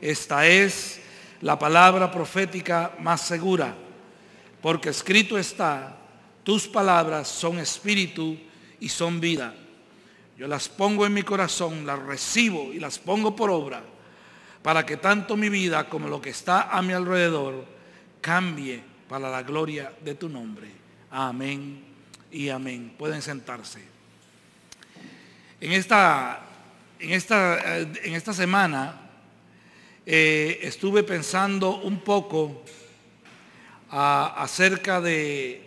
Esta es la palabra profética más segura, porque escrito está: tus palabras son espíritu y son vida. Yo las pongo en mi corazón, las recibo y las pongo por obra, para que tanto mi vida como lo que está a mi alrededor cambie para la gloria de tu nombre. Amén y amén. Pueden sentarse. En esta semana estuve pensando un poco acerca de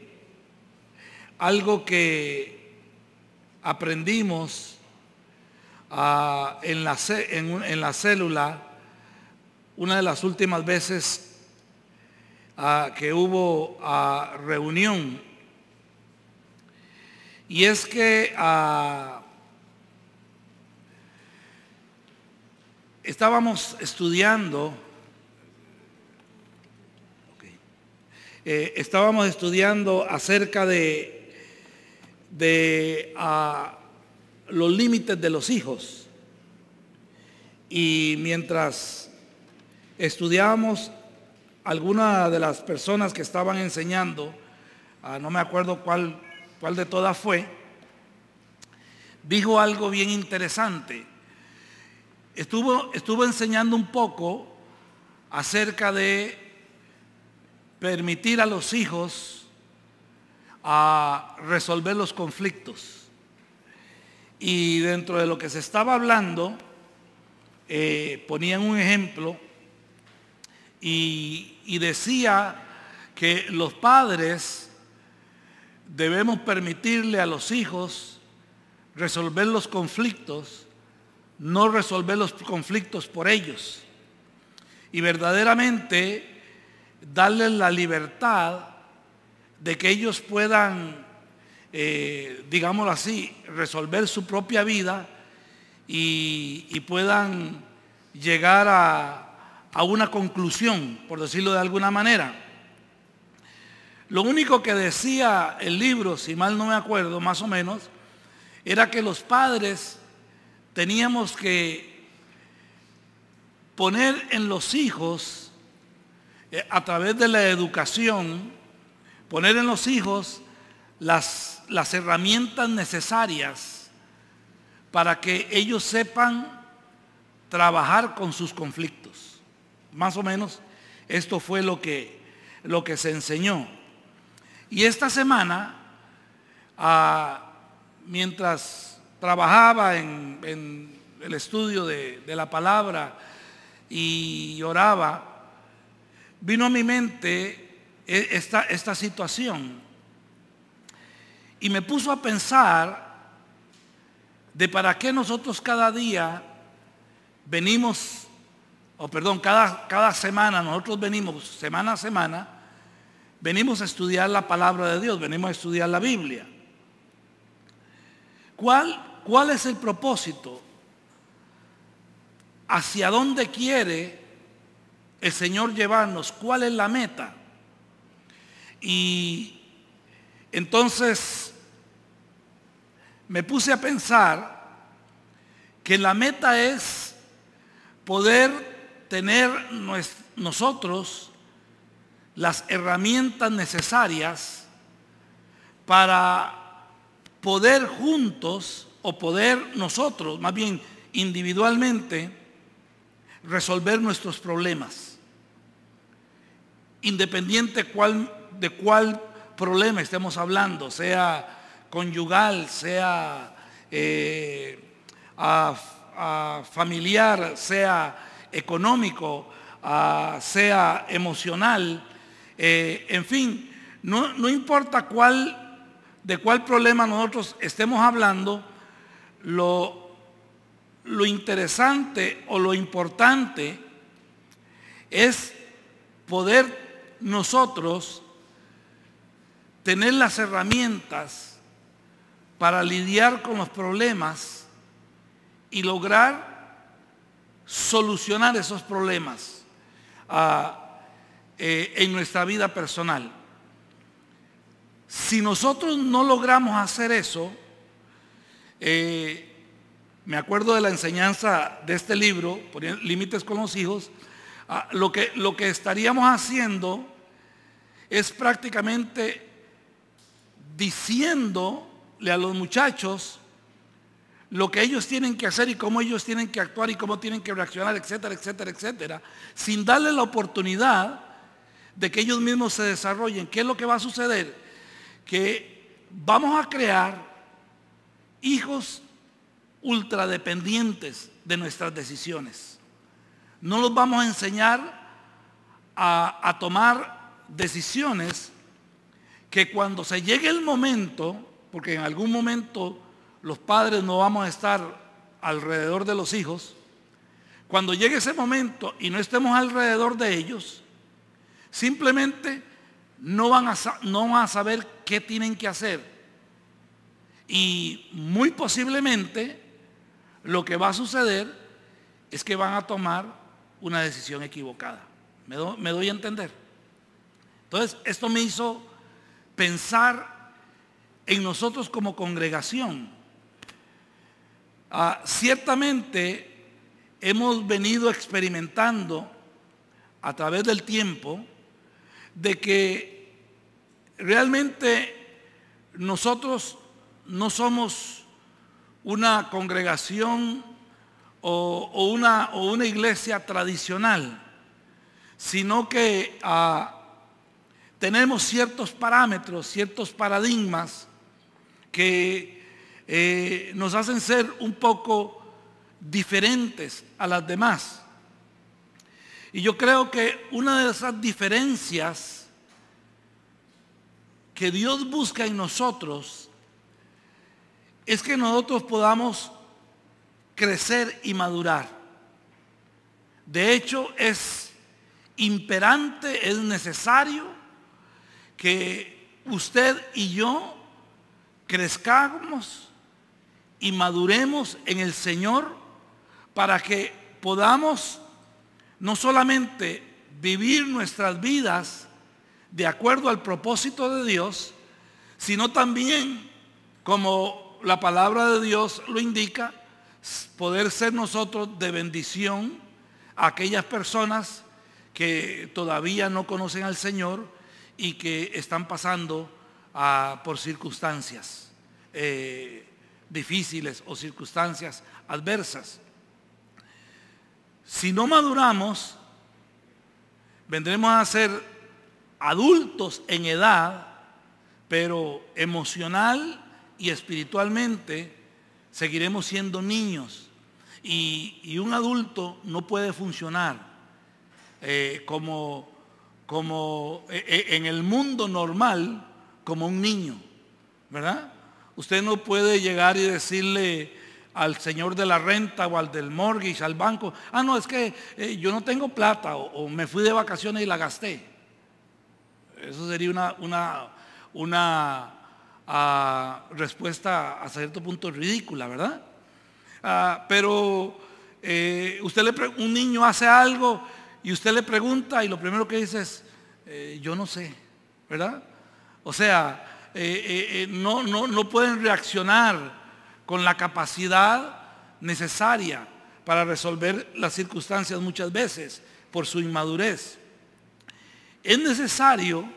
algo que aprendimos en la célula una de las últimas veces que hubo reunión, y es que estábamos estudiando acerca de los límites de los hijos, y mientras estudiábamos, alguna de las personas que estaban enseñando, no me acuerdo cuál de todas fue, dijo algo bien interesante. Estuvo enseñando un poco acerca de permitir a los hijos resolver los conflictos. Y dentro de lo que se estaba hablando, ponían un ejemplo y decía que los padres debemos permitirle a los hijos resolver los conflictos, no resolver los conflictos por ellos, y verdaderamente darles la libertad de que ellos puedan, digámoslo así, resolver su propia vida y puedan llegar a una conclusión, por decirlo de alguna manera. Lo único que decía el libro, si mal no me acuerdo, más o menos, era que los padres teníamos que poner en los hijos, a través de la educación, poner en los hijos las herramientas necesarias para que ellos sepan trabajar con sus conflictos. Más o menos esto fue lo que se enseñó. Y esta semana, mientras trabajaba en el estudio de la palabra y oraba, vino a mi mente esta situación y me puso a pensar de para qué nosotros cada día venimos, cada semana nosotros venimos, semana a semana, venimos a estudiar la palabra de Dios, venimos a estudiar la Biblia. ¿Cuál es el propósito? ¿Hacia dónde quiere el Señor llevarnos? ¿Cuál es la meta? Y entonces me puse a pensar que la meta es poder tener nosotros las herramientas necesarias para poder juntos, o poder nosotros, más bien individualmente, resolver nuestros problemas, independiente de cuál problema estemos hablando, sea conyugal, sea familiar, sea económico, sea emocional, en fin, no importa de cuál problema nosotros estemos hablando. Lo interesante o lo importante es poder nosotros tener las herramientas para lidiar con los problemas y lograr solucionar esos problemas en nuestra vida personal. Si nosotros no logramos hacer eso, me acuerdo de la enseñanza de este libro, Límites con los hijos. Lo que estaríamos haciendo es prácticamente diciéndole a los muchachos lo que ellos tienen que hacer y cómo ellos tienen que actuar y cómo tienen que reaccionar, etcétera, etcétera, etcétera, sin darle la oportunidad de que ellos mismos se desarrollen. ¿Qué es lo que va a suceder? Que vamos a crear hijos ultradependientes de nuestras decisiones. No los vamos a enseñar a tomar decisiones que cuando se llegue el momento, porque en algún momento los padres no vamos a estar alrededor de los hijos, cuando llegue ese momento y no estemos alrededor de ellos, simplemente no van a saber qué tienen que hacer. Y muy posiblemente lo que va a suceder es que van a tomar una decisión equivocada. ¿Me doy a entender? Entonces, esto me hizo pensar en nosotros como congregación. Ciertamente hemos venido experimentando a través del tiempo de que realmente nosotros no somos una congregación o una iglesia tradicional, sino que tenemos ciertos parámetros, ciertos paradigmas que nos hacen ser un poco diferentes a las demás. Y yo creo que una de esas diferencias que Dios busca en nosotros es que nosotros podamos crecer y madurar. De hecho, es imperante, es necesario que usted y yo crezcamos y maduremos en el Señor para que podamos no solamente vivir nuestras vidas de acuerdo al propósito de Dios, sino también, como la palabra de Dios lo indica, poder ser nosotros de bendición a aquellas personas que todavía no conocen al Señor y que están pasando por circunstancias difíciles o circunstancias adversas. Si no maduramos, vendremos a ser adultos en edad, pero emocional y espiritualmente seguiremos siendo niños. Y un adulto no puede funcionar como en el mundo normal como un niño, ¿verdad? Usted no puede llegar y decirle al señor de la renta o al del mortgage, al banco, no, es que yo no tengo plata o me fui de vacaciones y la gasté. Eso sería una respuesta a cierto punto ridícula, ¿verdad? Pero un niño hace algo y usted le pregunta y lo primero que dice es, yo no sé, ¿verdad? O sea, no pueden reaccionar con la capacidad necesaria para resolver las circunstancias muchas veces por su inmadurez. Es necesario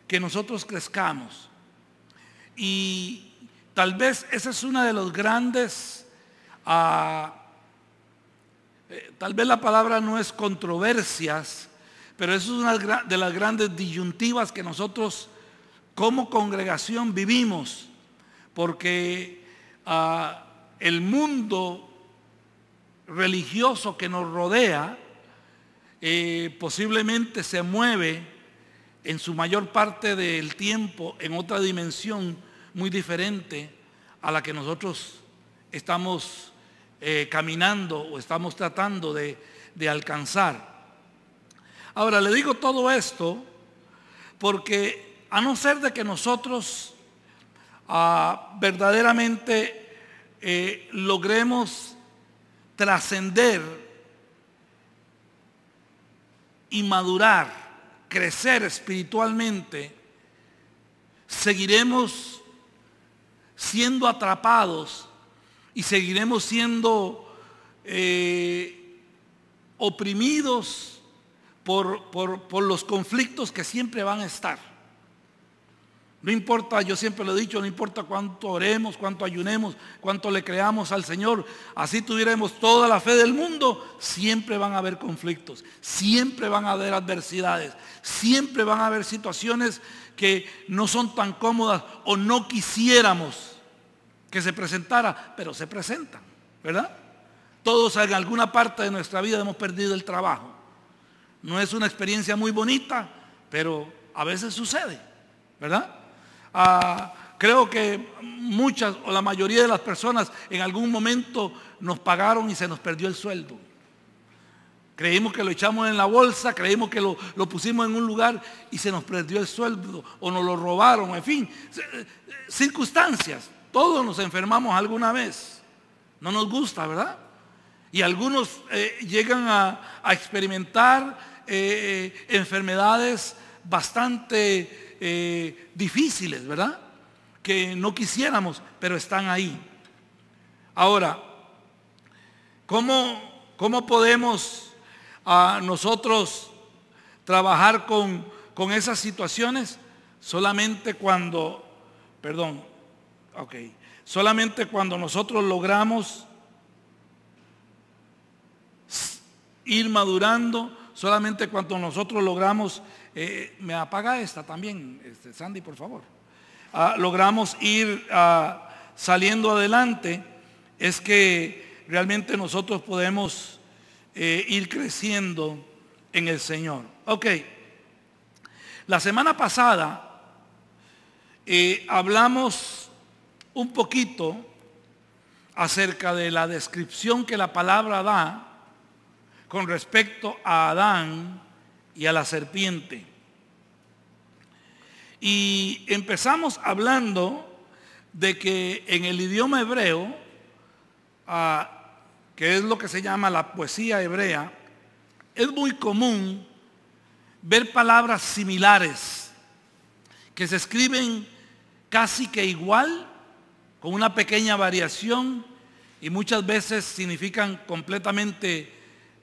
que nosotros crezcamos. Y tal vez esa es una de los grandes, tal vez la palabra no es controversias, pero eso es una de las grandes disyuntivas que nosotros como congregación vivimos, porque el mundo religioso que nos rodea posiblemente se mueve en su mayor parte del tiempo en otra dimensión muy diferente a la que nosotros estamos caminando o estamos tratando de alcanzar. Ahora, le digo todo esto porque a no ser de que nosotros verdaderamente logremos trascender y madurar, crecer espiritualmente, seguiremos siendo atrapados y seguiremos siendo oprimidos por los conflictos que siempre van a estar. No importa, yo siempre lo he dicho, no importa cuánto oremos, cuánto ayunemos, cuánto le creamos al Señor, así tuviéramos toda la fe del mundo, siempre van a haber conflictos, siempre van a haber adversidades, siempre van a haber situaciones que no son tan cómodas o no quisiéramos que se presentara, pero se presentan, ¿verdad? Todos en alguna parte de nuestra vida hemos perdido el trabajo. No es una experiencia muy bonita, pero a veces sucede, ¿verdad? Creo que muchas o la mayoría de las personas en algún momento nos pagaron y se nos perdió el sueldo. Creímos que lo echamos en la bolsa, creímos que lo pusimos en un lugar y se nos perdió el sueldo o nos lo robaron, en fin, circunstancias. Todos nos enfermamos alguna vez. No nos gusta, ¿verdad? Y algunos llegan a experimentar enfermedades bastante difíciles, ¿verdad? Que no quisiéramos, pero están ahí. Ahora, ¿cómo podemos nosotros trabajar con esas situaciones? Solamente cuando nosotros logramos ir madurando, solamente cuando nosotros logramos, me apaga esta también, Sandy, por favor. Logramos ir saliendo adelante, es que realmente nosotros podemos ir creciendo en el Señor. Ok, la semana pasada hablamos un poquito acerca de la descripción que la palabra da con respecto a Adán y a la serpiente. Y empezamos hablando de que en el idioma hebreo, que es lo que se llama la poesía hebrea, es muy común ver palabras similares que se escriben casi que igual, con una pequeña variación, y muchas veces significan completamente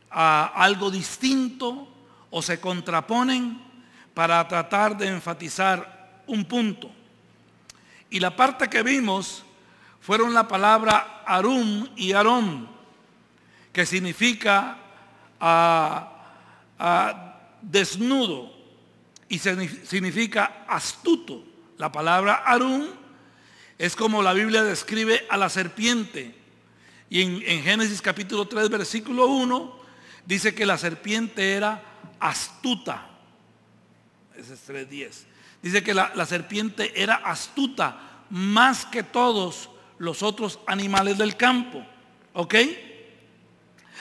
algo distinto o se contraponen para tratar de enfatizar un punto. Y la parte que vimos fueron la palabra Arum y Arón, que significa desnudo y significa astuto. La palabra Arum es como la Biblia describe a la serpiente. Y en Génesis capítulo 3, versículo 1, dice que la serpiente era astuta. Ese es 3:10. Dice que la serpiente era astuta más que todos los otros animales del campo. ¿Ok?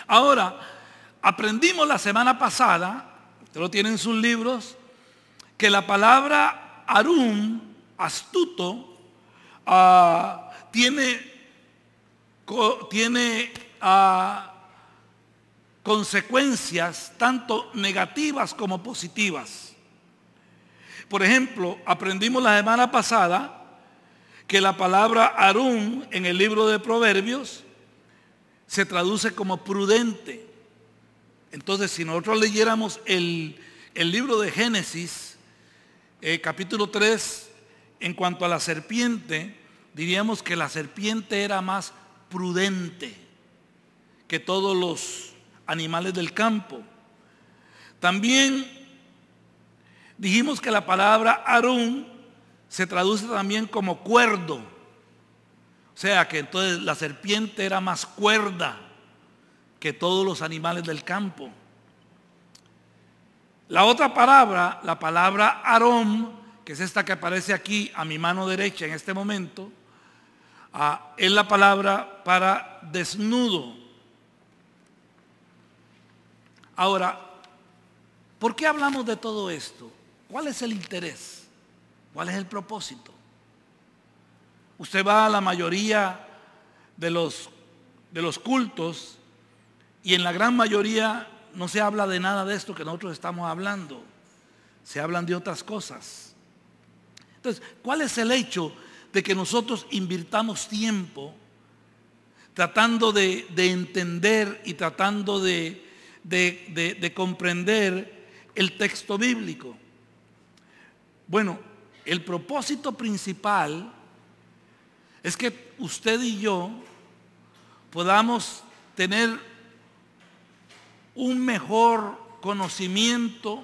Ahora, aprendimos la semana pasada, usted lo tiene en sus libros, que la palabra Arum, astuto, tiene consecuencias tanto negativas como positivas. Por ejemplo, aprendimos la semana pasada que la palabra Arum en el libro de Proverbios se traduce como prudente. Entonces, si nosotros leyéramos el libro de Génesis, capítulo 3, en cuanto a la serpiente, diríamos que la serpiente era más prudente que todos los animales del campo. También dijimos que la palabra Arum se traduce también como cuerdo. O sea que entonces la serpiente era más cuerda que todos los animales del campo. La otra palabra, la palabra Arom, que es esta que aparece aquí a mi mano derecha en este momento, es la palabra para desnudo. Ahora, ¿por qué hablamos de todo esto? ¿Cuál es el interés? ¿Cuál es el propósito? Usted va a la mayoría de los cultos y en la gran mayoría no se habla de nada de esto que nosotros estamos hablando. Se hablan de otras cosas. Entonces, ¿cuál es el hecho de que nosotros invirtamos tiempo tratando de entender y tratando de comprender el texto bíblico. Bueno, el propósito principal es que usted y yo podamos tener un mejor conocimiento,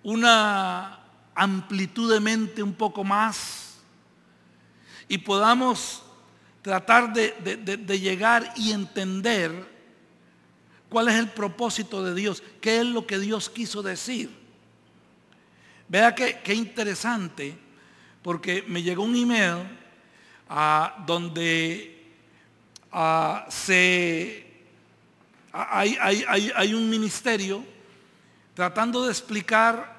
una amplitud de mente un poco más, y podamos tratar de llegar y entender cuál es el propósito de Dios, qué es lo que Dios quiso decir. Vea qué interesante, porque me llegó un email donde hay un ministerio tratando de explicar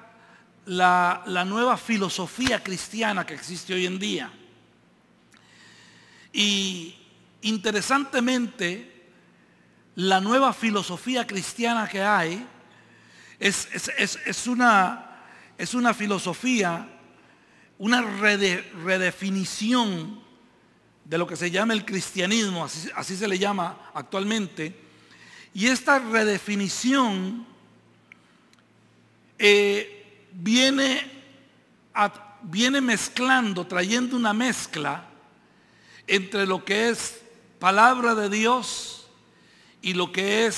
la nueva filosofía cristiana que existe hoy en día. Y interesantemente, la nueva filosofía cristiana que hay es una filosofía, una redefinición de lo que se llama el cristianismo, así se le llama actualmente. Y esta redefinición viene mezclando, trayendo una mezcla entre lo que es palabra de Dios y lo que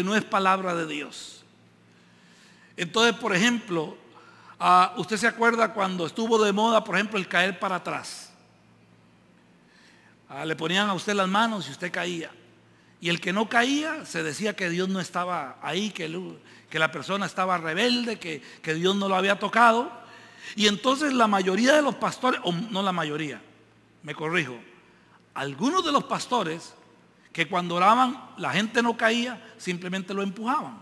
no es palabra de Dios. Entonces, por ejemplo, usted se acuerda cuando estuvo de moda, por ejemplo, el caer para atrás. Le ponían a usted las manos y usted caía. Y el que no caía, se decía que Dios no estaba ahí, que la persona estaba rebelde, que Dios no lo había tocado. Y entonces la mayoría de los pastores, o no la mayoría, me corrijo, algunos de los pastores que cuando oraban la gente no caía, simplemente lo empujaban.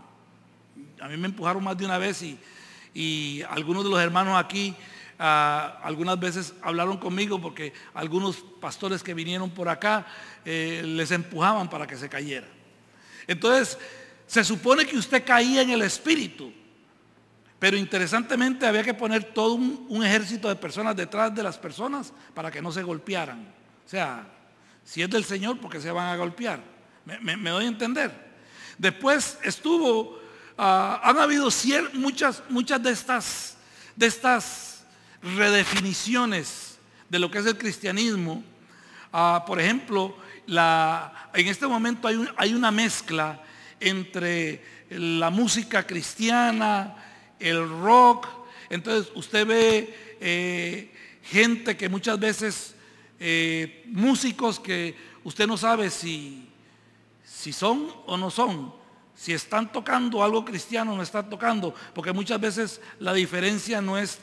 A mí me empujaron más de una vez y algunos de los hermanos aquí algunas veces hablaron conmigo porque algunos pastores que vinieron por acá les empujaban para que se cayera. Entonces se supone que usted caía en el espíritu, pero interesantemente había que poner todo un ejército de personas detrás de las personas para que no se golpearan. O sea, si es del Señor, ¿por qué se van a golpear? ¿Me doy a entender? Después han habido muchas de estas redefiniciones de lo que es el cristianismo. Por ejemplo, en este momento hay una mezcla entre la música cristiana, el rock. Entonces usted ve gente que muchas veces, músicos que usted no sabe si son o no son, si están tocando algo cristiano o no están tocando, porque muchas veces la diferencia no es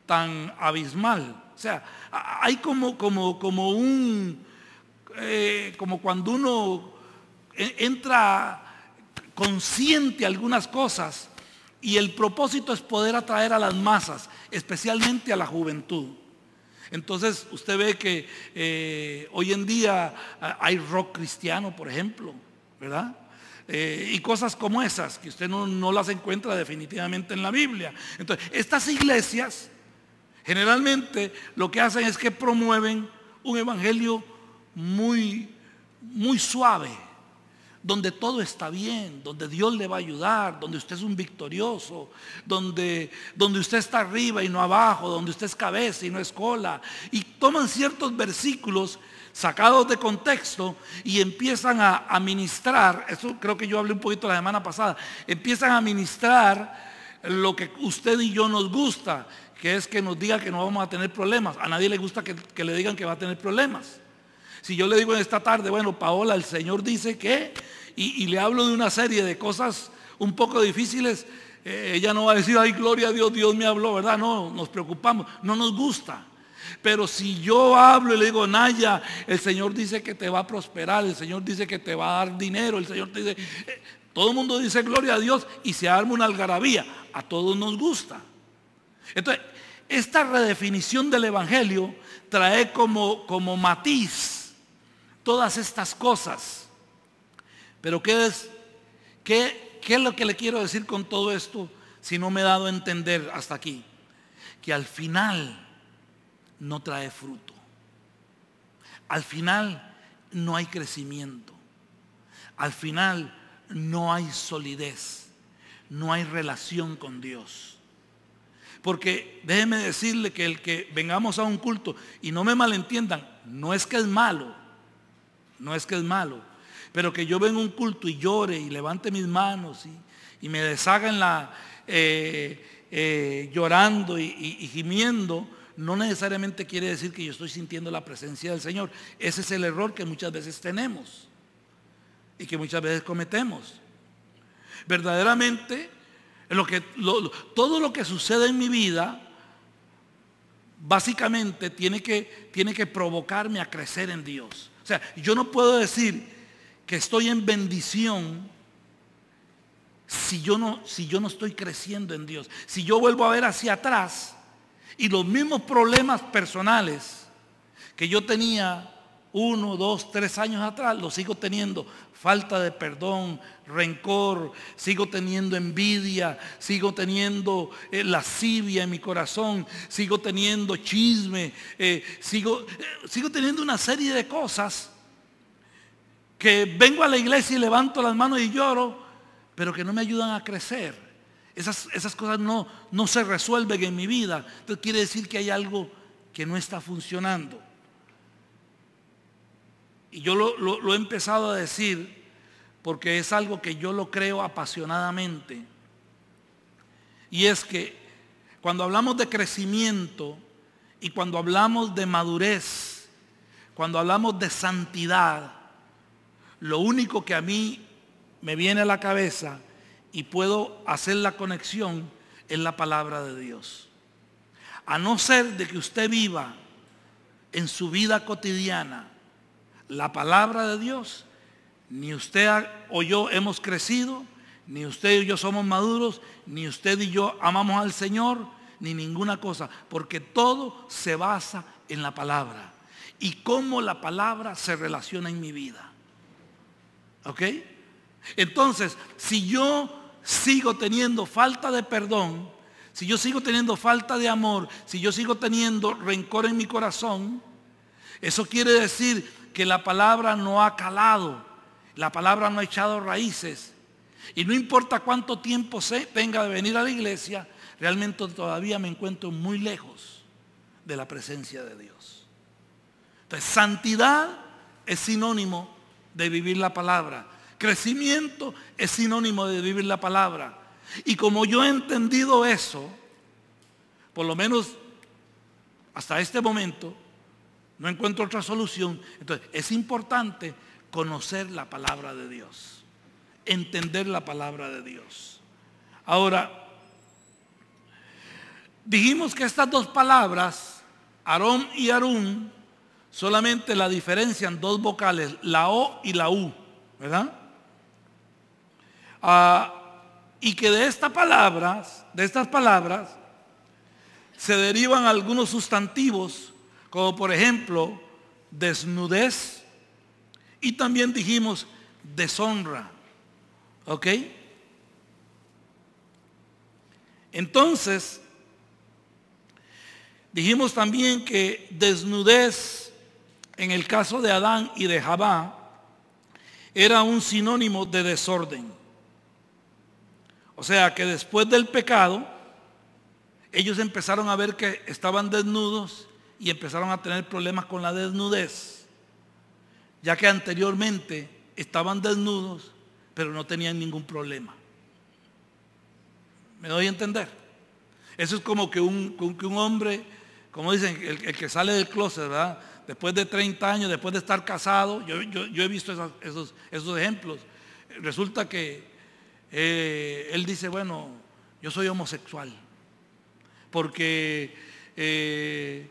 tan abismal. O sea, hay como cuando uno entra consciente a algunas cosas, y el propósito es poder atraer a las masas, especialmente a la juventud. Entonces usted ve que hoy en día hay rock cristiano, por ejemplo, ¿verdad? Y cosas como esas que usted no las encuentra definitivamente en la Biblia. Entonces, estas iglesias generalmente lo que hacen es que promueven un evangelio muy, muy suave, donde todo está bien, donde Dios le va a ayudar, donde usted es un victorioso, donde usted está arriba y no abajo, donde usted es cabeza y no es cola. Y toman ciertos versículos sacados de contexto y empiezan a ministrar. Eso creo que yo hablé un poquito la semana pasada. Empiezan a ministrar lo que usted y yo nos gusta, que es que nos diga que no vamos a tener problemas. A nadie le gusta que le digan que va a tener problemas. Si yo le digo en esta tarde, bueno, Paola, el Señor dice que, y le hablo de una serie de cosas un poco difíciles, ella no va a decir, ay, gloria a Dios, Dios me habló, ¿verdad? No, nos preocupamos, no nos gusta. Pero si yo hablo y le digo, Naya, el Señor dice que te va a prosperar, el Señor dice que te va a dar dinero, el Señor te dice, todo el mundo dice gloria a Dios y se arma una algarabía, a todos nos gusta. Entonces, esta redefinición del evangelio trae como matiz todas estas cosas. Pero ¿qué es lo que le quiero decir con todo esto? Si no me he dado a entender hasta aquí, que al final no trae fruto. Al final no hay crecimiento. Al final no hay solidez, no hay relación con Dios. Porque déjeme decirle que el que vengamos a un culto, y no me malentiendan, no es que es malo, no es que es malo, pero que yo venga a un culto y llore y levante mis manos y me deshaga en la llorando y gimiendo, no necesariamente quiere decir que yo estoy sintiendo la presencia del Señor. Ese es el error que muchas veces tenemos y que muchas veces cometemos. Verdaderamente, todo lo que sucede en mi vida, básicamente tiene que provocarme a crecer en Dios. O sea, yo no puedo decir que estoy en bendición si yo no estoy creciendo en Dios. Si yo vuelvo a ver hacia atrás y los mismos problemas personales que yo tenía 1, 2, 3 años atrás, los sigo teniendo. Falta de perdón, rencor, sigo teniendo envidia, sigo teniendo lascivia en mi corazón, sigo teniendo chisme, sigo teniendo una serie de cosas que vengo a la iglesia y levanto las manos y lloro, pero que no me ayudan a crecer. Esas cosas no se resuelven en mi vida. Entonces quiere decir que hay algo que no está funcionando. Y yo lo he empezado a decir porque es algo que yo lo creo apasionadamente. Y es que cuando hablamos de crecimiento y cuando hablamos de madurez, cuando hablamos de santidad, lo único que a mí me viene a la cabeza y puedo hacer la conexión es la palabra de Dios. A no ser de que usted viva en su vida cotidiana la palabra de Dios, ni usted o yo hemos crecido, ni usted y yo somos maduros, ni usted y yo amamos al Señor, ni ninguna cosa, porque todo se basa en la palabra y cómo la palabra se relaciona en mi vida. ¿Ok? Entonces, si yo sigo teniendo falta de perdón, si yo sigo teniendo falta de amor, si yo sigo teniendo rencor en mi corazón, eso quiere decir que la palabra no ha calado, la palabra no ha echado raíces. Y no importa cuánto tiempo tenga de venir a la iglesia, realmente todavía me encuentro muy lejos de la presencia de Dios. Entonces, santidad es sinónimo de vivir la palabra. Crecimiento es sinónimo de vivir la palabra. Y como yo he entendido eso, por lo menos hasta este momento, no encuentro otra solución. Entonces, es importante conocer la palabra de Dios, entender la palabra de Dios. Ahora, dijimos que estas dos palabras, Aarón y Harún, solamente la diferencian dos vocales, la O y la U, ¿verdad? Y que de estas palabras se derivan algunos sustantivos, como por ejemplo desnudez, y también dijimos deshonra. ¿Ok? Entonces dijimos también que desnudez en el caso de Adán y de Jabá era un sinónimo de desorden. O sea que después del pecado ellos empezaron a ver que estaban desnudos y empezaron a tener problemas con la desnudez, ya que anteriormente estaban desnudos pero no tenían ningún problema. ¿Me doy a entender? Eso es como que un hombre, como dicen, el que sale del closet, ¿verdad? Después de 30 años, después de estar casado, yo he visto esos ejemplos. Resulta que él dice, bueno, yo soy homosexual, porque he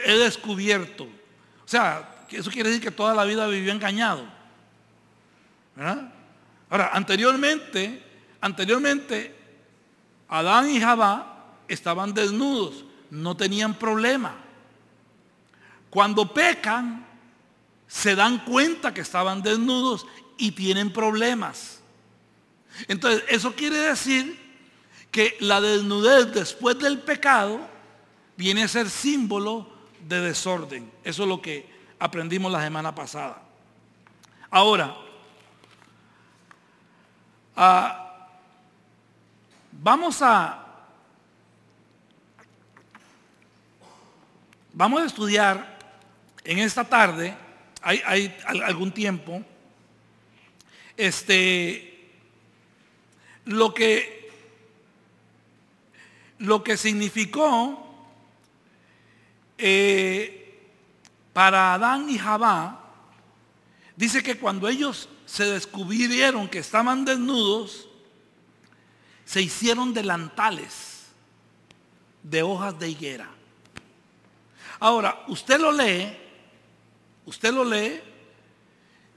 descubierto. O sea, eso quiere decir que toda la vida vivió engañado, ¿verdad? Ahora, anteriormente, Adán y Jabá estaban desnudos, no tenían problema. Cuando pecan, se dan cuenta que estaban desnudos y tienen problemas. Entonces, eso quiere decir que la desnudez después del pecado viene a ser símbolo de desorden. Eso es lo que aprendimos la semana pasada. Ahora, vamos a estudiar en esta tarde, hay algún tiempo, lo que significó para Adán y Jabá. Dice que cuando ellos se descubrieron que estaban desnudos, se hicieron delantales de hojas de higuera. Ahora, usted lo lee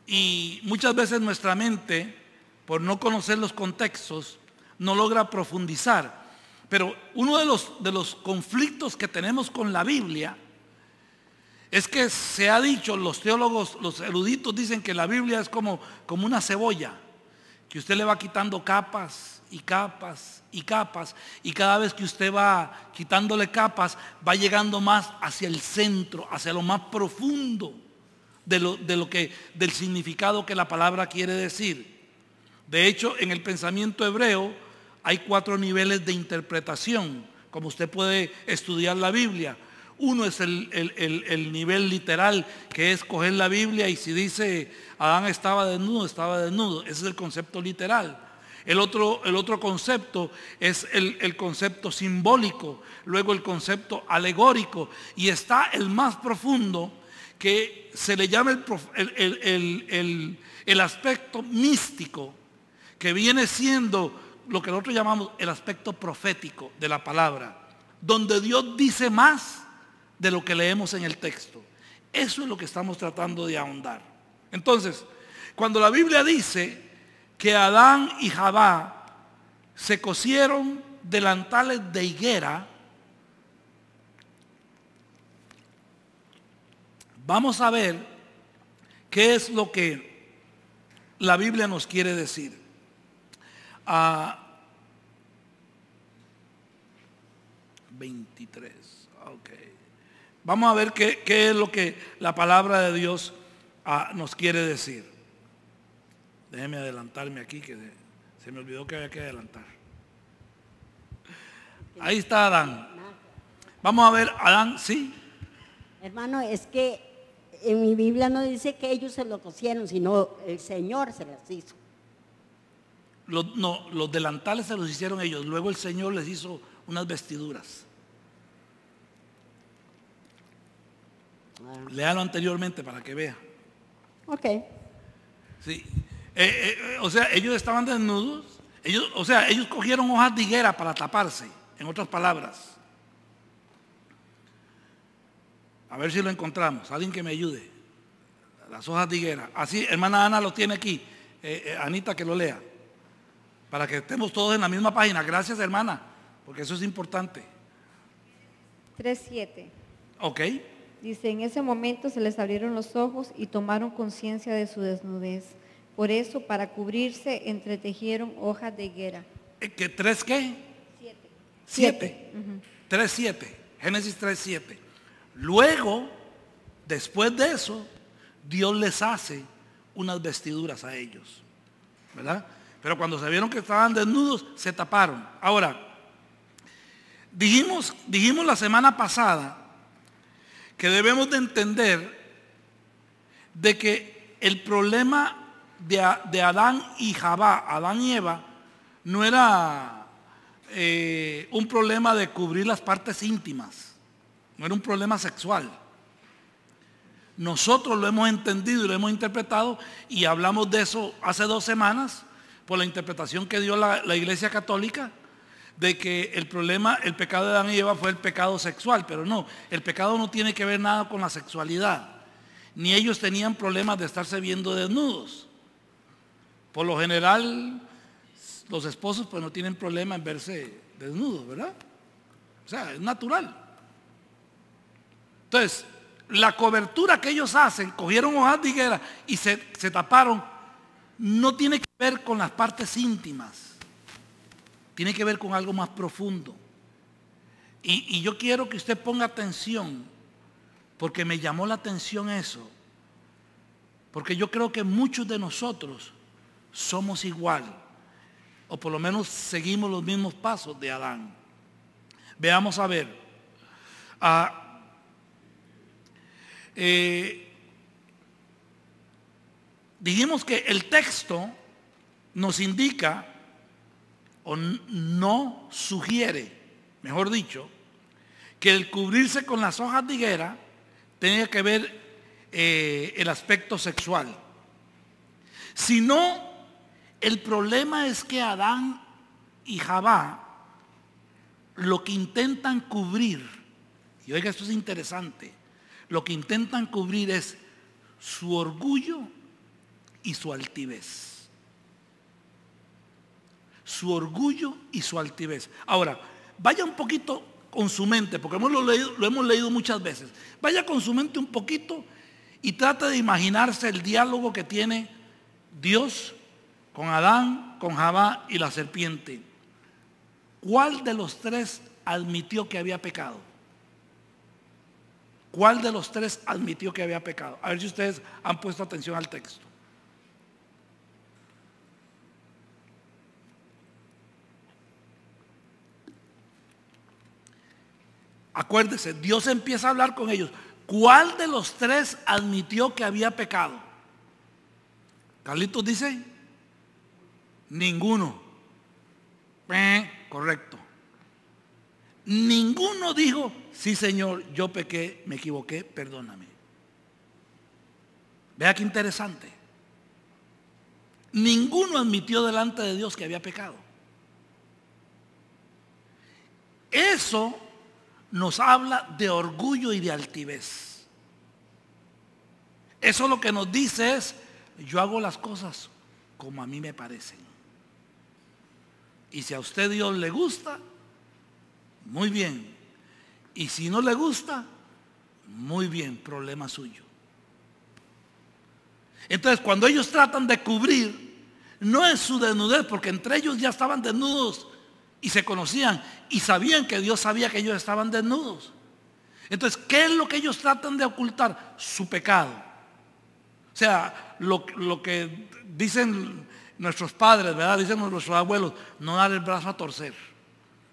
y muchas veces nuestra mente, por no conocer los contextos, no logra profundizar. Pero uno de los conflictos que tenemos con la Biblia es que se ha dicho, los teólogos, los eruditos dicen que la Biblia es como una cebolla, que usted le va quitando capas y capas y capas, y cada vez que usted va quitándole capas, va llegando más hacia el centro, hacia lo más profundo del significado que la palabra quiere decir. De hecho, en el pensamiento hebreo hay 4 niveles de interpretación, como usted puede estudiar la Biblia. Uno es el nivel literal, que es coger la Biblia y si dice Adán estaba desnudo, estaba desnudo. Ese es el concepto literal. El otro concepto es el concepto simbólico, luego el concepto alegórico, y está el más profundo, que se le llama el aspecto místico, que viene siendo lo que nosotros llamamos el aspecto profético de la palabra, donde Dios dice más de lo que leemos en el texto. Eso es lo que estamos tratando de ahondar. Entonces, cuando la Biblia dice que Adán y Jabá se cosieron delantales de higuera, vamos a ver qué es lo que la Biblia nos quiere decir. 23. Ok. Vamos a ver qué es lo que la palabra de Dios nos quiere decir. Déjeme adelantarme aquí, que se me olvidó que había que adelantar. Ahí está Adán. Vamos a ver, Adán, ¿sí? Hermano, es que en mi Biblia no dice que ellos se lo cosieron, sino el Señor se las hizo. Los delantales se los hicieron ellos, luego el Señor les hizo unas vestiduras. Léalo anteriormente para que vea. Ok. Sí. O sea, ellos estaban desnudos. Ellos cogieron hojas de higuera para taparse, en otras palabras. A ver si lo encontramos. Alguien que me ayude. Las hojas de higuera. Así, hermana Ana lo tiene aquí. Anita, que lo lea. Para que estemos todos en la misma página. Gracias, hermana, porque eso es importante. 3:7. Ok. Dice, en ese momento se les abrieron los ojos y tomaron conciencia de su desnudez. Por eso, para cubrirse, entretejieron hojas de higuera. ¿Qué? ¿3 qué? 7. 3:7. Génesis 3:7. Luego, después de eso, Dios les hace unas vestiduras a ellos, ¿verdad? Pero cuando se vieron que estaban desnudos, se taparon. Ahora, dijimos la semana pasada que debemos de entender de que el problema de Adán y Jabá, Adán y Eva, no era un problema de cubrir las partes íntimas, no era un problema sexual. Nosotros lo hemos entendido y lo hemos interpretado, y hablamos de eso hace 2 semanas por la interpretación que dio la Iglesia Católica, de que el pecado de Adán y Eva fue el pecado sexual. Pero no, el pecado no tiene que ver nada con la sexualidad, ni ellos tenían problemas de estarse viendo desnudos. Por lo general, los esposos pues no tienen problema en verse desnudos, ¿verdad? O sea, es natural. Entonces, la cobertura que ellos hacen, cogieron hojas de higuera y se taparon, no tiene que ver con las partes íntimas, tiene que ver con algo más profundo. Y yo quiero que usted ponga atención, porque me llamó la atención eso. Porque yo creo que muchos de nosotros somos igual, o por lo menos seguimos los mismos pasos de Adán. Veamos a ver. Dijimos que el texto nos indica, o no sugiere, mejor dicho, que el cubrirse con las hojas de higuera tenga que ver el aspecto sexual. Sino, el problema es que Adán y Javá lo que intentan cubrir, y oiga, esto es interesante, lo que intentan cubrir es su orgullo y su altivez. Su orgullo y su altivez. Ahora, vaya un poquito con su mente, porque lo hemos leído muchas veces. Vaya con su mente un poquito y trate de imaginarse el diálogo que tiene Dios con Adán, con Javá y la serpiente. ¿Cuál de los tres admitió que había pecado? ¿Cuál de los tres admitió que había pecado? A ver si ustedes han puesto atención al texto. Acuérdese, Dios empieza a hablar con ellos. ¿Cuál de los tres admitió que había pecado? Carlitos dice, ninguno. Correcto. Ninguno dijo, sí Señor, yo pequé, me equivoqué, perdóname. Vea qué interesante. Ninguno admitió delante de Dios que había pecado. Eso nos habla de orgullo y de altivez. Eso lo que nos dice es, yo hago las cosas como a mí me parecen. Y si a usted Dios le gusta, muy bien. Y si no le gusta, muy bien, problema suyo. Entonces, cuando ellos tratan de cubrir, no es su desnudez, porque entre ellos ya estaban desnudos y se conocían y sabían que Dios sabía que ellos estaban desnudos. Entonces, ¿qué es lo que ellos tratan de ocultar? Su pecado. O sea, lo que dicen nuestros padres, ¿verdad? Dicen nuestros abuelos, no dar el brazo a torcer.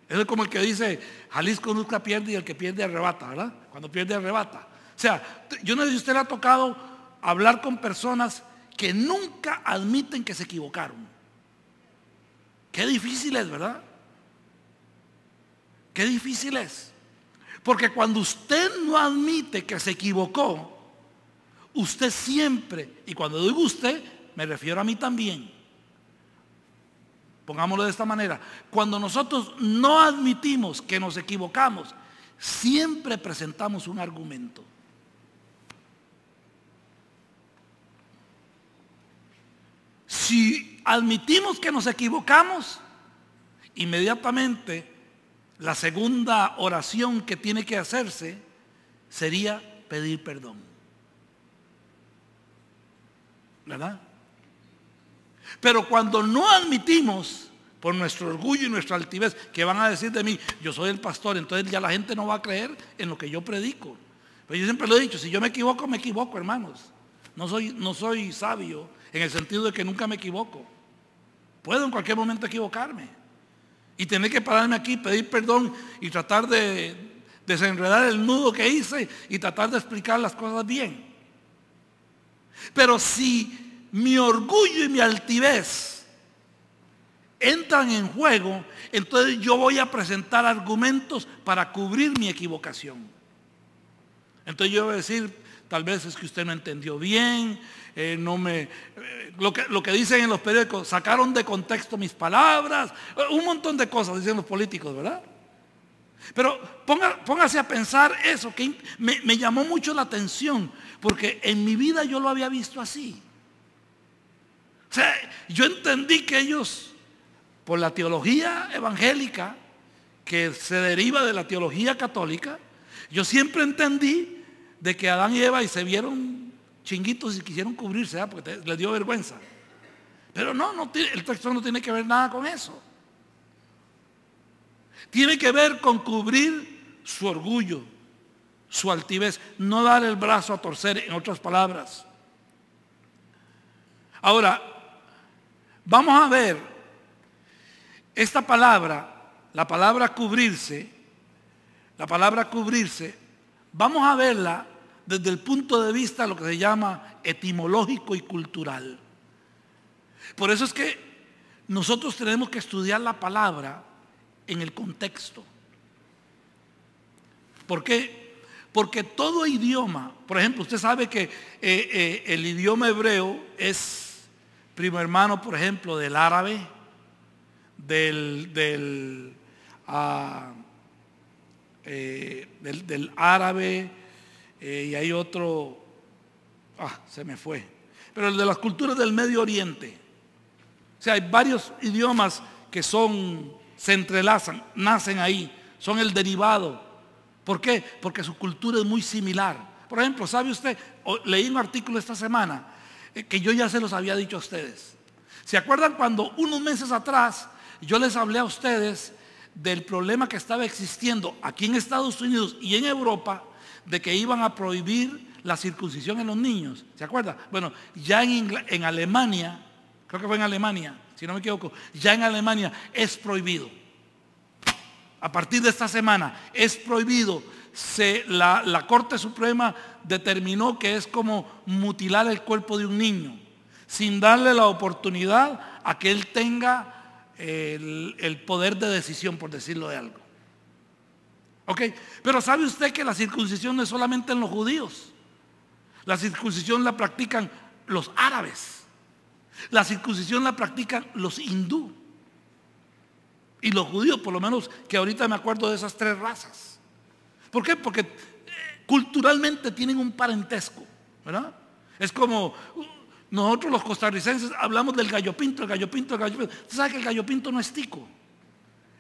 Eso es como el que dice, Jalisco nunca pierde y el que pierde arrebata, ¿verdad? Cuando pierde arrebata. O sea, yo no sé si a usted le ha tocado hablar con personas que nunca admiten que se equivocaron. Qué difícil es, ¿verdad? Qué difícil es. Porque cuando usted no admite que se equivocó, usted siempre, y cuando digo usted, me refiero a mí también. Pongámoslo de esta manera. Cuando nosotros no admitimos que nos equivocamos, siempre presentamos un argumento. Si admitimos que nos equivocamos, inmediatamente la segunda oración que tiene que hacerse sería pedir perdón. ¿Verdad? Pero cuando no admitimos, por nuestro orgullo y nuestra altivez, que van a decir de mí, yo soy el pastor, entonces ya la gente no va a creer en lo que yo predico. Pero yo siempre lo he dicho, si yo me equivoco, hermanos. No soy sabio en el sentido de que nunca me equivoco. Puedo en cualquier momento equivocarme. Y tener que pararme aquí, pedir perdón y tratar de desenredar el nudo que hice y tratar de explicar las cosas bien. Pero si mi orgullo y mi altivez entran en juego, entonces yo voy a presentar argumentos para cubrir mi equivocación. Entonces yo voy a decir, tal vez es que usted no entendió bien, lo que dicen en los periódicos, sacaron de contexto mis palabras, un montón de cosas dicen los políticos, ¿verdad? Pero póngase a pensar eso, que me llamó mucho la atención, porque en mi vida yo lo había visto así. O sea, yo entendí que ellos, por la teología evangélica, que se deriva de la teología católica, yo siempre entendí de que Adán y Eva y se vieron chinguitos y quisieron cubrirse, ¿verdad? Porque les dio vergüenza. Pero el texto no tiene que ver nada con eso. Tiene que ver con cubrir su orgullo, su altivez, no dar el brazo a torcer, en otras palabras. Ahora, vamos a ver esta palabra, la palabra cubrirse, vamos a verla desde el punto de vista de lo que se llama etimológico y cultural. Por eso es que nosotros tenemos que estudiar la palabra en el contexto. ¿Por qué? Porque todo idioma, por ejemplo, usted sabe que el idioma hebreo es primo hermano, por ejemplo, del árabe, del árabe, y hay otro, se me fue, pero el de las culturas del Medio Oriente. O sea, hay varios idiomas que se entrelazan, nacen ahí, son el derivado. ¿Por qué? Porque su cultura es muy similar. Por ejemplo, ¿sabe usted? Leí un artículo esta semana que yo ya se los había dicho a ustedes. ¿Se acuerdan cuando unos meses atrás yo les hablé a ustedes del problema que estaba existiendo aquí en Estados Unidos y en Europa de que iban a prohibir la circuncisión en los niños? ¿Se acuerdan? Bueno, ya en Alemania, creo que fue en Alemania, si no me equivoco, ya en Alemania es prohibido. A partir de esta semana es prohibido. La Corte Suprema determinó que es como mutilar el cuerpo de un niño, sin darle la oportunidad a que él tenga el poder de decisión, por decirlo de algo. ¿Ok? Pero ¿sabe usted que la circuncisión no es solamente en los judíos? La circuncisión la practican los árabes. La circuncisión la practican los hindú. Y los judíos, por lo menos que ahorita me acuerdo de esas tres razas. ¿Por qué? Porque culturalmente tienen un parentesco, ¿verdad? Es como nosotros los costarricenses hablamos del gallo pinto, el gallo pinto, el gallo pinto. Usted sabe que el gallo pinto no es tico.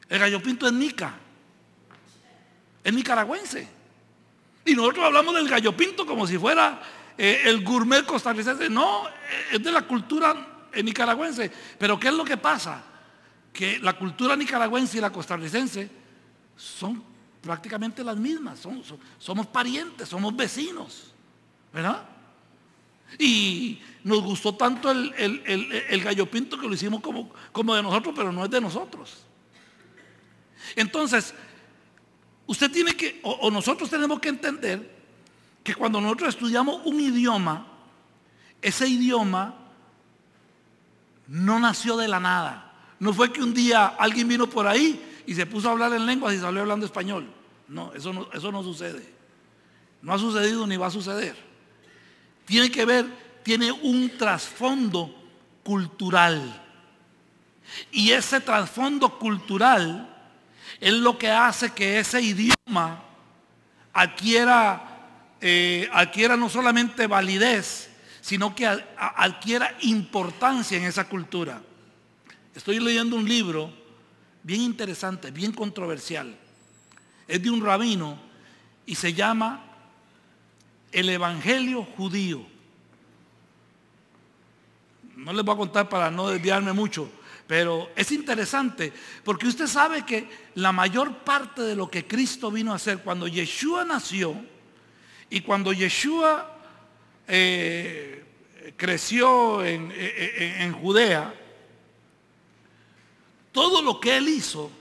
El gallo pinto es nica. Es nicaragüense. Y nosotros hablamos del gallo pinto como si fuera el gourmet costarricense. No, es de la cultura nicaragüense. Pero ¿qué es lo que pasa? Que la cultura nicaragüense y la costarricense son prácticamente las mismas, somos parientes, somos vecinos, ¿verdad? Y nos gustó tanto el gallo pinto que lo hicimos como de nosotros, pero no es de nosotros. Entonces, usted tiene que, o nosotros tenemos que entender que cuando nosotros estudiamos un idioma, ese idioma no nació de la nada. No fue que un día alguien vino por ahí y se puso a hablar en lenguas y salió hablando español. No, eso no sucede. No ha sucedido ni va a suceder. Tiene un trasfondo cultural. Y ese trasfondo cultural es lo que hace que ese idioma adquiera no solamente validez, sino que adquiera importancia en esa cultura. Estoy leyendo un libro bien interesante, bien controversial. Es de un rabino y se llama El Evangelio Judío. No les voy a contar para no desviarme mucho, pero es interesante porque usted sabe que la mayor parte de lo que Cristo vino a hacer cuando Yeshua nació y cuando Yeshua creció en Judea, todo lo que él hizo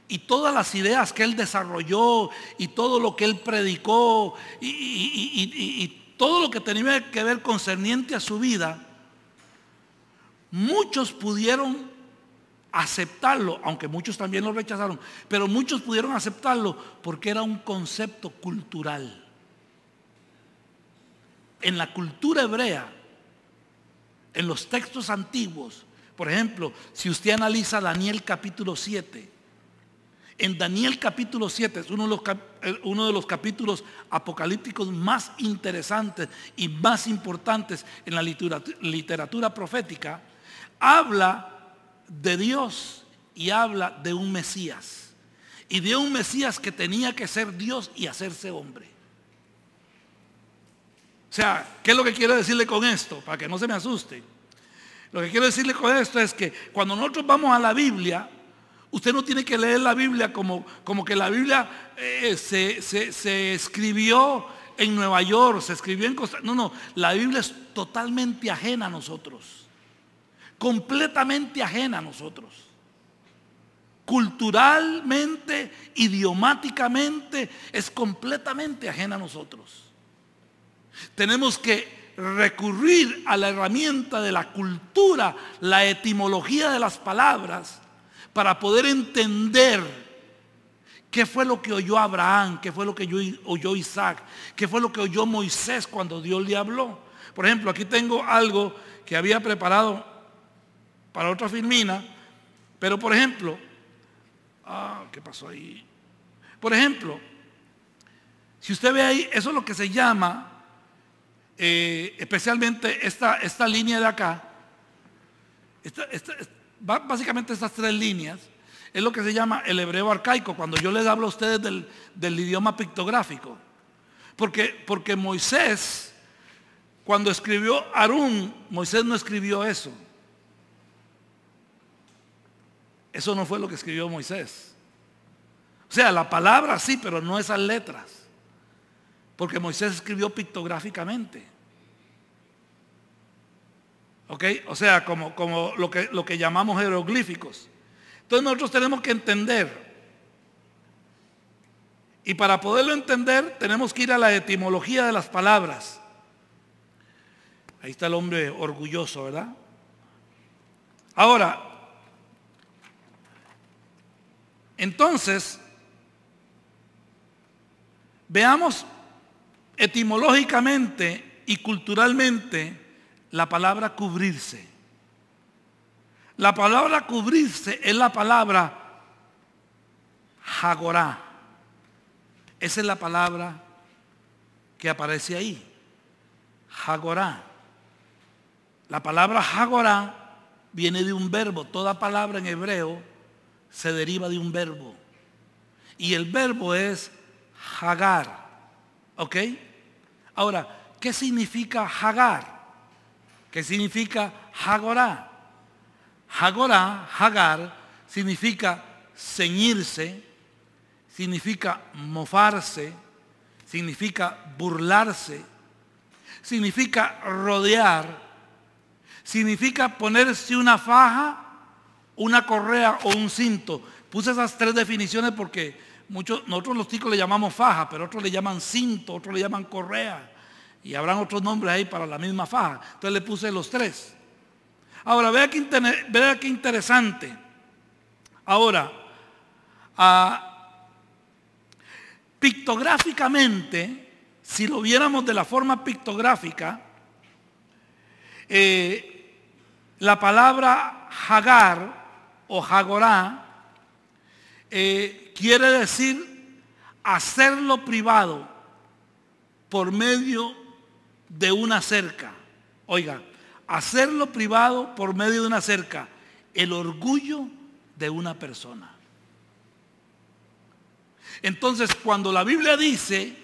y todas las ideas que él desarrolló y todo lo que él predicó y todo lo que tenía que ver concerniente a su vida, muchos pudieron aceptarlo, aunque muchos también lo rechazaron, pero muchos pudieron aceptarlo porque era un concepto cultural. En la cultura hebrea, en los textos antiguos, por ejemplo, si usted analiza Daniel capítulo 7, en Daniel capítulo 7 es uno de los capítulos apocalípticos más interesantes y más importantes en la literatura profética. Habla de Dios y habla de un Mesías. Y de un Mesías que tenía que ser Dios y hacerse hombre. O sea, ¿qué es lo que quiero decirle con esto? Para que no se me asuste. Lo que quiero decirle con esto es que cuando nosotros vamos a la Biblia, usted no tiene que leer la Biblia como que la Biblia se escribió en Nueva York, se escribió en Costa Rica. No, la Biblia es totalmente ajena a nosotros. Completamente ajena a nosotros. Culturalmente, idiomáticamente, es completamente ajena a nosotros. Tenemos que recurrir a la herramienta de la cultura, la etimología de las palabras, para poder entender qué fue lo que oyó Abraham, qué fue lo que oyó Isaac, qué fue lo que oyó Moisés cuando Dios le habló. Por ejemplo, aquí tengo algo que había preparado para otra filmina, pero por ejemplo, ¿qué pasó ahí? Por ejemplo, si usted ve ahí, eso es lo que se llama, especialmente esta línea de acá, básicamente estas tres líneas, es lo que se llama el hebreo arcaico, cuando yo les hablo a ustedes del idioma pictográfico. Porque Moisés, cuando escribió Aarón, Moisés no escribió eso. Eso no fue lo que escribió Moisés. O sea, la palabra sí, pero no esas letras. Porque Moisés escribió pictográficamente. ¿Ok? O sea, como lo que llamamos jeroglíficos. Entonces nosotros tenemos que entender. Y para poderlo entender, tenemos que ir a la etimología de las palabras. Ahí está el hombre orgulloso, ¿verdad? Ahora, entonces, veamos etimológicamente y culturalmente la palabra cubrirse. La palabra cubrirse es la palabra Hagorá. Esa es la palabra que aparece ahí. Hagorá. La palabra Hagorá viene de un verbo. Toda palabra en hebreo se deriva de un verbo. Y el verbo es Hagar. ¿Ok? Ahora, ¿qué significa Hagar? ¿Qué significa Hagorá? Hagorá, Hagar, significa ceñirse, significa mofarse, significa burlarse, significa rodear, significa ponerse una faja, una correa o un cinto. Puse esas tres definiciones porque nosotros los ticos le llamamos faja, pero otros le llaman cinto, otros le llaman correa. Y habrán otros nombres ahí para la misma faja. Entonces le puse los tres. Ahora, vea qué interesante. Ahora, pictográficamente, si lo viéramos de la forma pictográfica, la palabra Hagar o Hagorá quiere decir hacerlo privado por medio de una cerca. Oiga, hacerlo privado por medio de una cerca, el orgullo de una persona. Entonces, cuando la Biblia dice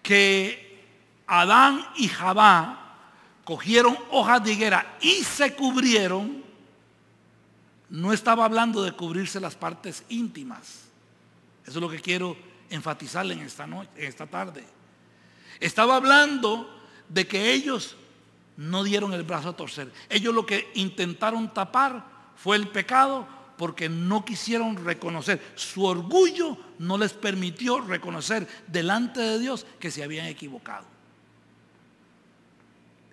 que Adán y Javá cogieron hojas de higuera y se cubrieron, no estaba hablando de cubrirse las partes íntimas. Eso es lo que quiero enfatizarle en esta tarde. Estaba hablando de que ellos no dieron el brazo a torcer. Ellos lo que intentaron tapar fue el pecado porque no quisieron reconocer. Su orgullo no les permitió reconocer delante de Dios que se habían equivocado.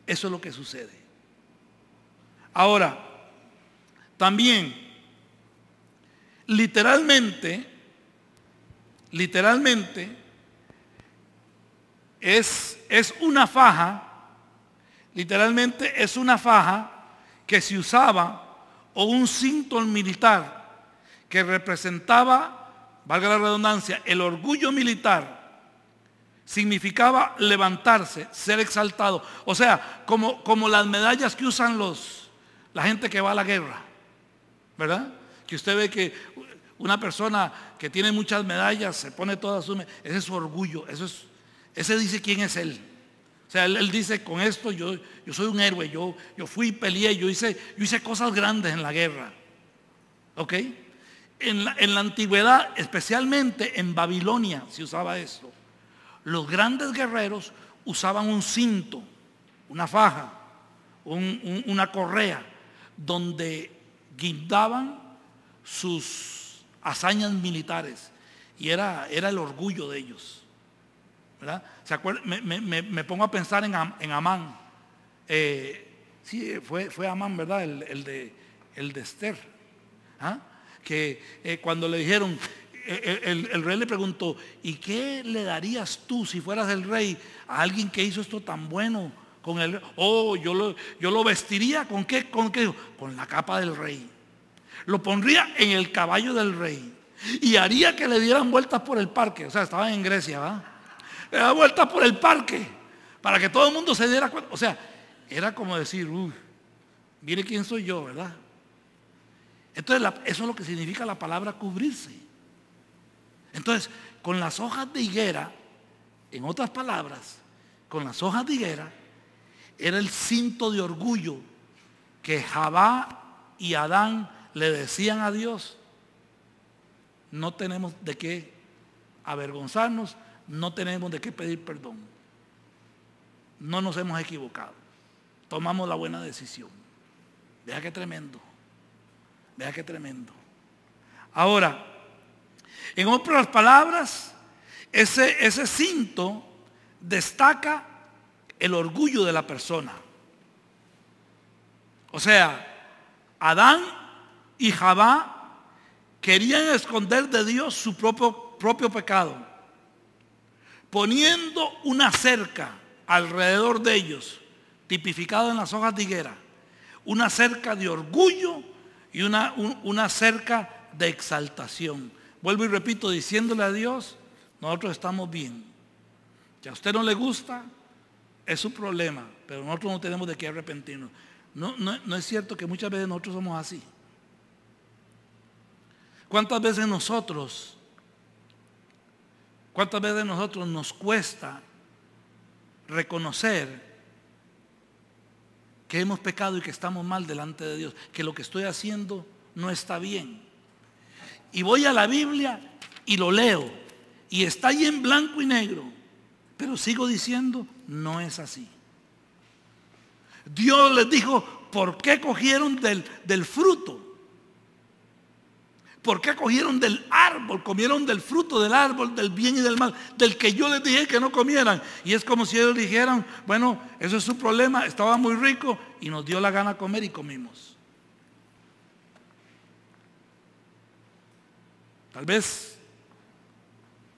Eso es lo que sucede. Ahora, también, literalmente, es una faja. Literalmente es una faja que se usaba, o un cinto militar que representaba, valga la redundancia, el orgullo militar. Significaba levantarse, ser exaltado. O sea, como las medallas que usan la gente que va a la guerra, ¿verdad? Que usted ve que una persona que tiene muchas medallas se pone todas sus medallas. Ese es su orgullo, ese dice quién es él. O sea, él dice, con esto yo soy un héroe, yo fui y peleé, yo hice cosas grandes en la guerra. ¿Ok? En la antigüedad, especialmente en Babilonia, se usaba esto. Los grandes guerreros usaban un cinto, una faja, una correa, donde guindaban sus hazañas militares. Y era el orgullo de ellos, ¿verdad? ¿Se acuerdan? Me pongo a pensar en Amán. Sí, fue Amán, ¿verdad? El de Esther. ¿Ah? Que cuando le dijeron, el rey le preguntó, ¿y qué le darías tú si fueras el rey a alguien que hizo esto tan bueno con el rey? Oh, yo lo vestiría ¿con qué? ¿Con qué? Con la capa del rey. Lo pondría en el caballo del rey y haría que le dieran vueltas por el parque. O sea, estaban en Grecia, ¿verdad? Le daban vueltas por el parque para que todo el mundo se diera cuenta. O sea, era como decir, mire quién soy yo, ¿verdad? Entonces, eso es lo que significa la palabra cubrirse. Entonces, con las hojas de higuera, en otras palabras, con las hojas de higuera, era el cinto de orgullo que Javá y Adán le decían a Dios: no tenemos de qué avergonzarnos, no tenemos de qué pedir perdón. No nos hemos equivocado. Tomamos la buena decisión. Vea qué tremendo. Vea qué tremendo. Ahora, en otras palabras, ese cinto destaca el orgullo de la persona. O sea, Adán y Javá querían esconder de Dios su propio pecado, poniendo una cerca alrededor de ellos, tipificado en las hojas de higuera, una cerca de orgullo y una cerca de exaltación. Vuelvo y repito, diciéndole a Dios: nosotros estamos bien. Si a usted no le gusta, es su problema, pero nosotros no tenemos de qué arrepentirnos. No es cierto que muchas veces nosotros somos así. ¿Cuántas veces nosotros nos cuesta reconocer que hemos pecado y que estamos mal delante de Dios, que lo que estoy haciendo no está bien? Y voy a la Biblia y lo leo, y está ahí en blanco y negro, pero sigo diciendo: no es así. Dios les dijo: ¿por qué cogieron del fruto? ¿Por qué cogieron del árbol? Comieron del fruto del árbol del bien y del mal, del que yo les dije que no comieran. Y es como si ellos dijeran: bueno, eso es su problema, estaba muy rico y nos dio la gana comer y comimos. Tal vez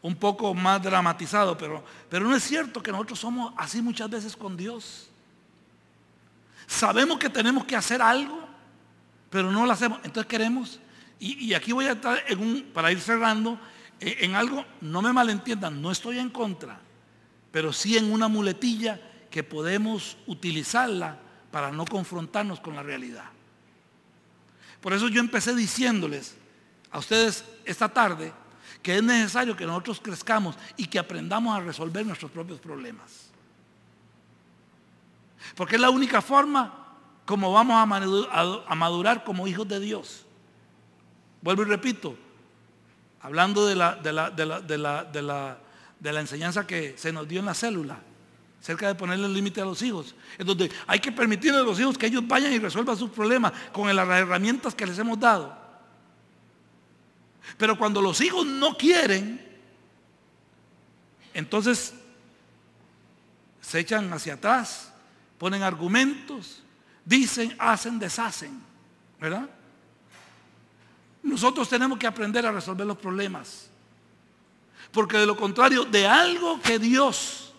un poco más dramatizado, pero no es cierto que nosotros somos así muchas veces con Dios. Sabemos que tenemos que hacer algo, pero no lo hacemos. Entonces queremos, y aquí voy a estar para ir cerrando, en algo, no me malentiendan, no estoy en contra, pero sí en una muletilla que podemos utilizarla para no confrontarnos con la realidad. Por eso yo empecé diciéndoles a ustedes esta tarde que es necesario que nosotros crezcamos y que aprendamos a resolver nuestros propios problemas. Porque es la única forma como vamos a madurar como hijos de Dios. Vuelvo y repito, hablando de la enseñanza que se nos dio en la célula, acerca de ponerle el límite a los hijos, en donde hay que permitirle a los hijos que ellos vayan y resuelvan sus problemas con las herramientas que les hemos dado. Pero cuando los hijos no quieren, entonces se echan hacia atrás, ponen argumentos, dicen, hacen, deshacen, ¿verdad? Nosotros tenemos que aprender a resolver los problemas, porque de lo contrario, de algo que Dios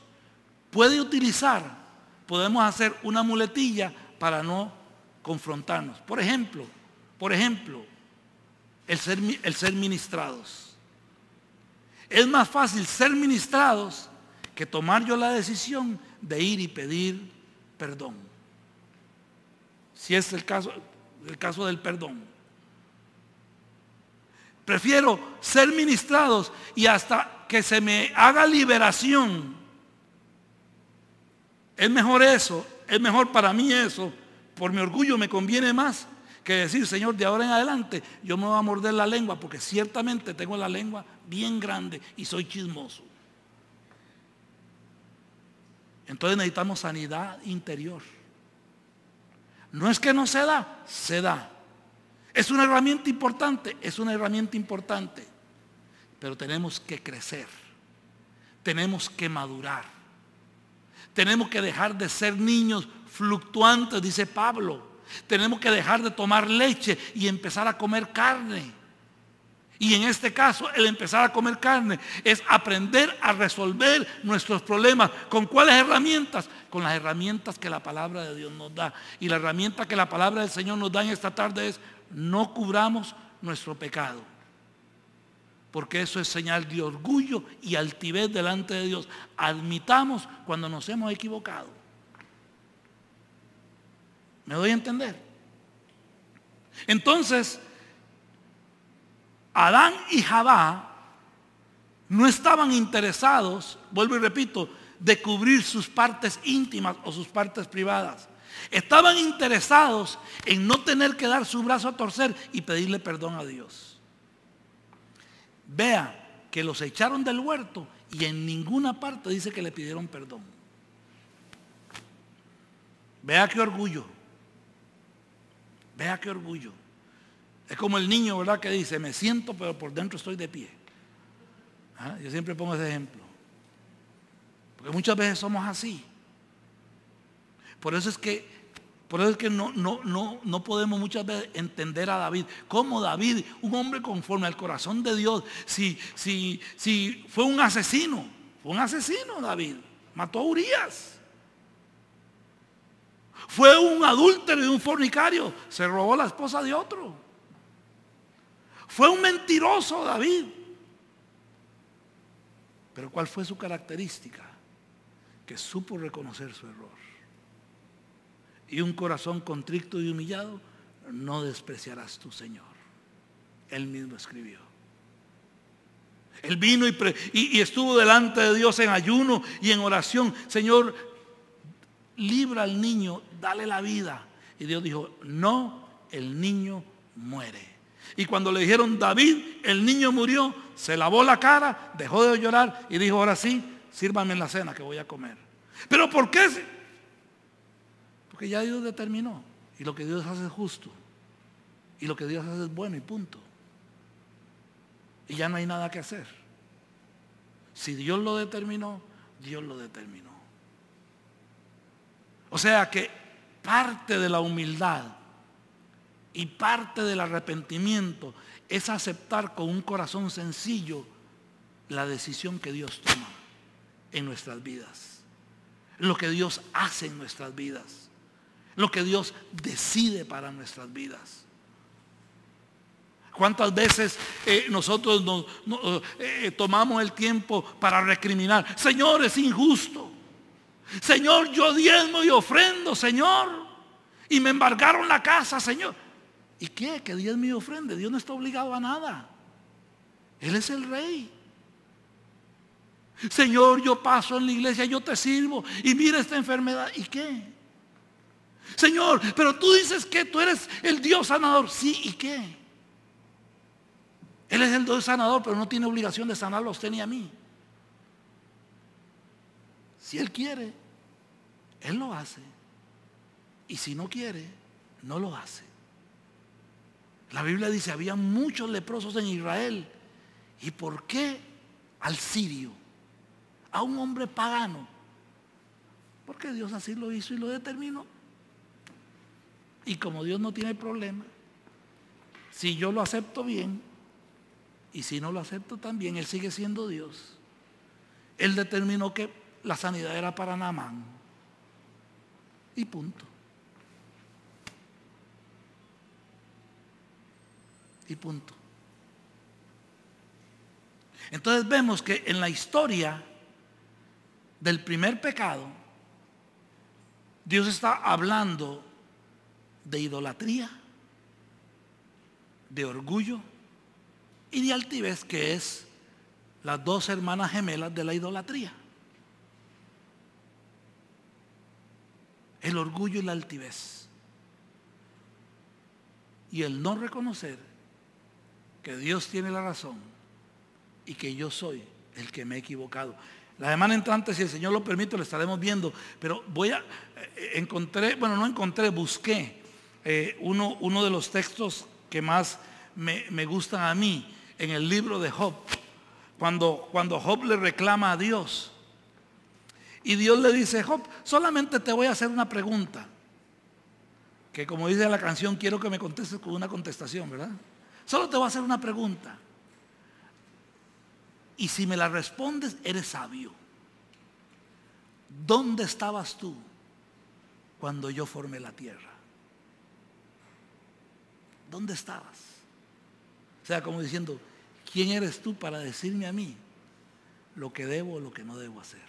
puede utilizar, podemos hacer una muletilla para no confrontarnos. Por ejemplo, el ser ministrados. Es más fácil ser ministrados que tomar yo la decisión de ir y pedir perdón. Si es el caso del perdón. Prefiero ser ministrados y hasta que se me haga liberación. Es mejor eso, es mejor para mí eso. Por mi orgullo me conviene más que decir: Señor, de ahora en adelante yo me voy a morder la lengua, porque ciertamente tengo la lengua bien grande y soy chismoso. Entonces necesitamos sanidad interior. No es que no se da, se da. Es una herramienta importante, es una herramienta importante. Pero tenemos que crecer. Tenemos que madurar. Tenemos que dejar de ser niños fluctuantes, dice Pablo. Tenemos que dejar de tomar leche y empezar a comer carne. Y en este caso, el empezar a comer carne es aprender a resolver nuestros problemas. ¿Con cuáles herramientas? Con las herramientas que la palabra de Dios nos da. Y la herramienta que la palabra del Señor nos da en esta tarde es: no cubramos nuestro pecado. Porque eso es señal de orgullo y altivez delante de Dios. Admitamos cuando nos hemos equivocado. ¿Me doy a entender? Entonces, Adán y Jabá no estaban interesados, vuelvo y repito, de cubrir sus partes íntimas o sus partes privadas. Estaban interesados en no tener que dar su brazo a torcer y pedirle perdón a Dios. Vea que los echaron del huerto y en ninguna parte dice que le pidieron perdón. Vea qué orgullo. Vea qué orgullo. Es como el niño, ¿verdad?, que dice: me siento pero por dentro estoy de pie. Yo siempre pongo ese ejemplo. Porque muchas veces somos así. Por eso es que no podemos muchas veces entender a David. Como David, un hombre conforme al corazón de Dios, si fue un asesino David, mató a Urías. Fue un adúltero y un fornicario, se robó la esposa de otro. Fue un mentiroso David. Pero ¿cuál fue su característica? Que supo reconocer su error. Y un corazón contrito y humillado no despreciarás tu Señor. Él mismo escribió. Él vino y estuvo delante de Dios en ayuno y en oración. Señor, libra al niño, dale la vida. Y Dios dijo: no, el niño muere. Y cuando le dijeron: David, el niño murió, se lavó la cara, dejó de llorar y dijo: ahora sí, sírvame en la cena que voy a comer. ¿Pero por qué? Porque ya Dios determinó. Y lo que Dios hace es justo. Y lo que Dios hace es bueno y punto. Y ya no hay nada que hacer. Si Dios lo determinó, Dios lo determinó. O sea que parte de la humildad y parte del arrepentimiento es aceptar con un corazón sencillo la decisión que Dios toma en nuestras vidas, lo que Dios hace en nuestras vidas, lo que Dios decide para nuestras vidas. ¿Cuántas veces nosotros tomamos el tiempo para recriminar? Señor, es injusto. Señor, yo diezmo y ofrendo, Señor, y me embargaron la casa, Señor. ¿Y qué? Que diezmo y ofrende. Dios no está obligado a nada. Él es el rey. Señor, yo paso en la iglesia, yo te sirvo, y mira esta enfermedad. ¿Y qué? Señor, pero tú dices que tú eres el Dios sanador. Sí, ¿y qué? Él es el Dios sanador, pero no tiene obligación de sanarlo a usted ni a mí. Si Él quiere, Él lo hace. Y si no quiere, no lo hace. La Biblia dice: había muchos leprosos en Israel. ¿Y por qué al sirio? A un hombre pagano. Porque Dios así lo hizo y lo determinó. Y como Dios no tiene problema, si yo lo acepto bien, y si no lo acepto también, Él sigue siendo Dios. Él determinó que la sanidad era para Naamán. Y punto. Y punto. Entonces vemos que en la historia del primer pecado, Dios está hablando de idolatría, de orgullo y de altivez, que es las dos hermanas gemelas de la idolatría. El orgullo y la altivez. Y el no reconocer que Dios tiene la razón y que yo soy el que me he equivocado. La semana entrante, si el Señor lo permite, lo estaremos viendo. Pero busqué uno de los textos que más me gustan a mí en el libro de Job. Cuando Job le reclama a Dios. Y Dios le dice: Job, solamente te voy a hacer una pregunta. Que como dice la canción, quiero que me contestes con una contestación, ¿verdad? Solo te voy a hacer una pregunta. Y si me la respondes, eres sabio. ¿Dónde estabas tú cuando yo formé la tierra? ¿Dónde estabas? O sea, como diciendo, ¿quién eres tú para decirme a mí lo que debo o lo que no debo hacer?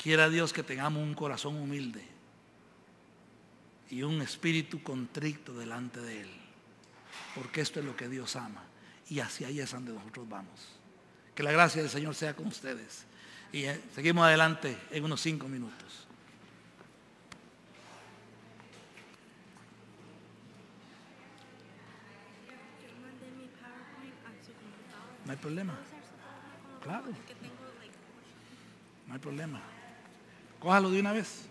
Quiera Dios que tengamos un corazón humilde y un espíritu contrito delante de Él, porque esto es lo que Dios ama. Y hacia ahí es donde nosotros vamos. Que la gracia del Señor sea con ustedes. Y seguimos adelante en unos 5 minutos. No hay problema. Claro. No hay problema. Cójalo de una vez.